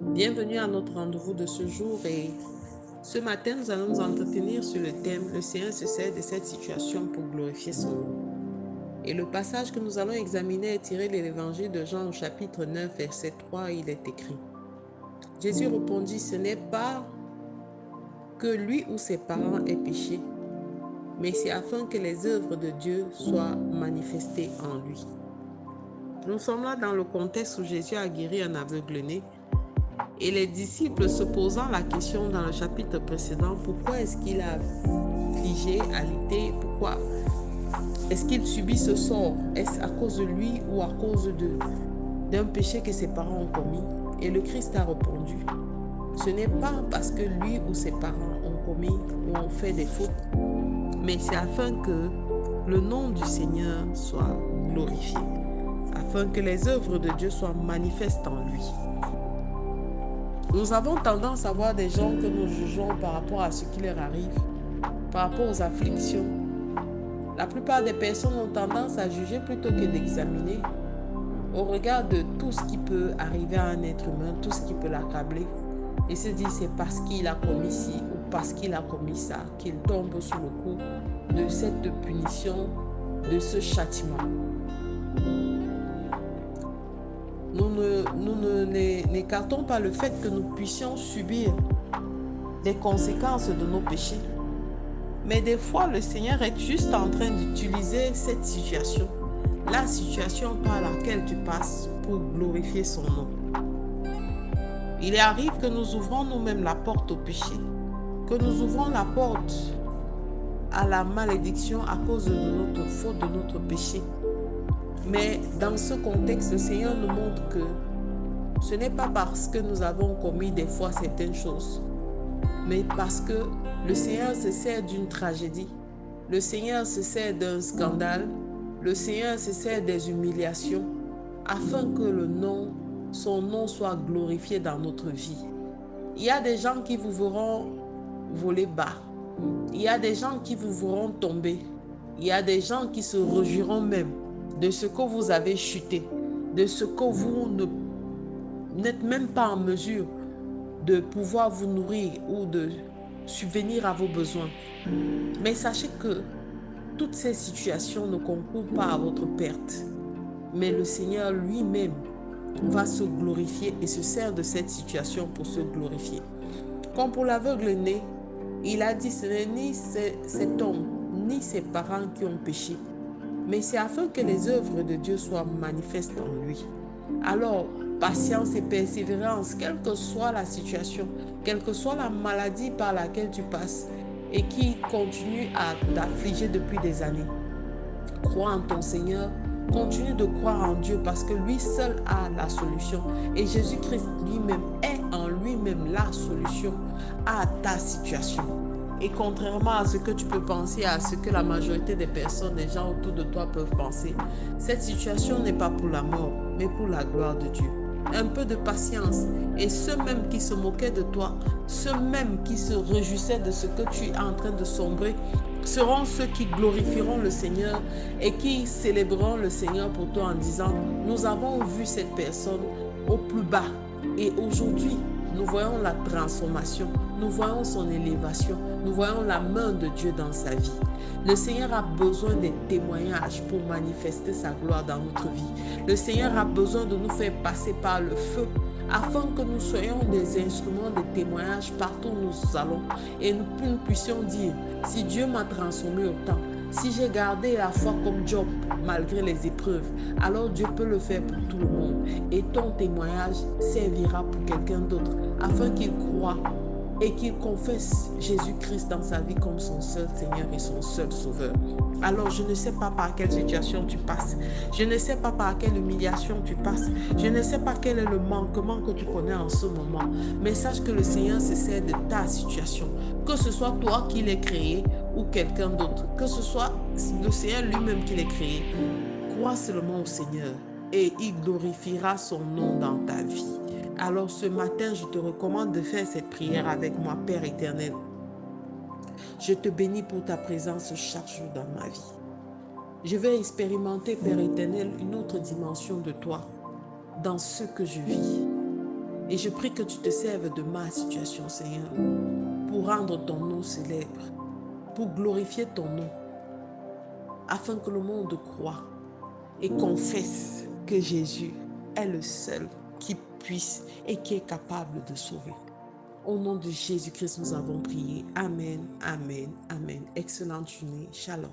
Bienvenue à notre rendez-vous de ce jour et ce matin, nous allons nous entretenir sur le thème « Le Seigneur se sert de cette situation pour glorifier son nom ». Et le passage que nous allons examiner est tiré de l'évangile de Jean au chapitre 9, verset 3, il est écrit. Jésus répondit, ce n'est pas que lui ou ses parents aient péché, mais c'est afin que les œuvres de Dieu soient manifestées en lui. Nous sommes là dans le contexte où Jésus a guéri un aveugle-né. Et les disciples se posant la question dans le chapitre précédent, pourquoi est-ce qu'il a affligé, alité, pourquoi est-ce qu'il subit ce sort? Est-ce à cause de lui ou à cause d'un péché que ses parents ont commis? Et le Christ a répondu, ce n'est pas parce que lui ou ses parents ont commis ou ont fait des fautes, mais c'est afin que le nom du Seigneur soit glorifié, afin que les œuvres de Dieu soient manifestes en lui. Nous avons tendance à voir des gens que nous jugeons par rapport à ce qui leur arrive, par rapport aux afflictions. La plupart des personnes ont tendance à juger plutôt que d'examiner au regard de tout ce qui peut arriver à un être humain, tout ce qui peut l'accabler. Et se dit c'est parce qu'il a commis ci ou parce qu'il a commis ça qu'il tombe sous le coup de cette punition, de ce châtiment. Nous n'écartons pas le fait que nous puissions subir les conséquences de nos péchés. Mais des fois, le Seigneur est juste en train d'utiliser cette situation, la situation par laquelle tu passes pour glorifier son nom. Il arrive que nous ouvrons nous-mêmes la porte au péché, que nous ouvrons la porte à la malédiction à cause de notre faute, de notre péché. Mais dans ce contexte, le Seigneur nous montre que ce n'est pas parce que nous avons commis des fois certaines choses, mais parce que le Seigneur se sert d'une tragédie, le Seigneur se sert d'un scandale, le Seigneur se sert des humiliations, afin que son nom soit glorifié dans notre vie. Il y a des gens qui vous verront voler bas, il y a des gens qui vous verront tomber, il y a des gens qui se réjouiront même de ce que vous avez chuté, de ce que vous n'êtes même pas en mesure de pouvoir vous nourrir ou de subvenir à vos besoins. Mais sachez que toutes ces situations ne concourent pas à votre perte. Mais le Seigneur lui-même va se glorifier et se sert de cette situation pour se glorifier. Comme pour l'aveugle-né, il a dit ce n'est ni cet homme ni ses parents qui ont péché, mais c'est afin que les œuvres de Dieu soient manifestes en lui. Alors, patience et persévérance, quelle que soit la situation, quelle que soit la maladie par laquelle tu passes et qui continue à t'affliger depuis des années. Crois en ton Seigneur, continue de croire en Dieu parce que lui seul a la solution. Et Jésus-Christ lui-même est en lui-même la solution à ta situation. Et contrairement à ce que tu peux penser, à ce que la majorité des personnes, des gens autour de toi peuvent penser, cette situation n'est pas pour la mort, mais pour la gloire de Dieu. Un peu de patience. Et ceux même qui se moquaient de toi, ceux même qui se réjouissaient de ce que tu es en train de sombrer, seront ceux qui glorifieront le Seigneur et qui célébreront le Seigneur pour toi en disant, nous avons vu cette personne au plus bas et aujourd'hui, nous voyons la transformation, nous voyons son élévation, nous voyons la main de Dieu dans sa vie. Le Seigneur a besoin des témoignages pour manifester sa gloire dans notre vie. Le Seigneur a besoin de nous faire passer par le feu afin que nous soyons des instruments de témoignage partout où nous allons et nous puissions dire, si Dieu m'a transformé autant, si j'ai gardé la foi comme Job malgré les épreuves, alors Dieu peut le faire pour tout le monde. Et ton témoignage servira pour quelqu'un d'autre afin qu'il croie et qu'il confesse Jésus-Christ dans sa vie comme son seul Seigneur et son seul Sauveur. Alors je ne sais pas par quelle situation tu passes, je ne sais pas par quelle humiliation tu passes, je ne sais pas quel est le manquement que tu connais en ce moment, mais sache que le Seigneur se sert de ta situation, que ce soit toi qui l'aies créé ou quelqu'un d'autre, que ce soit le Seigneur lui-même qui l'ait créé. Crois seulement au Seigneur et il glorifiera son nom dans ta vie. Alors ce matin, je te recommande de faire cette prière avec moi, Père éternel. Je te bénis pour ta présence chaque jour dans ma vie. Je vais expérimenter, Père éternel, une autre dimension de toi dans ce que je vis. Et je prie que tu te serves de ma situation, Seigneur, pour rendre ton nom célèbre, pour glorifier ton nom, afin que le monde croie et confesse que Jésus est le seul qui puisse et qui est capable de sauver. Au nom de Jésus-Christ, nous avons prié. Amen, amen, amen. Excellente journée. Shalom.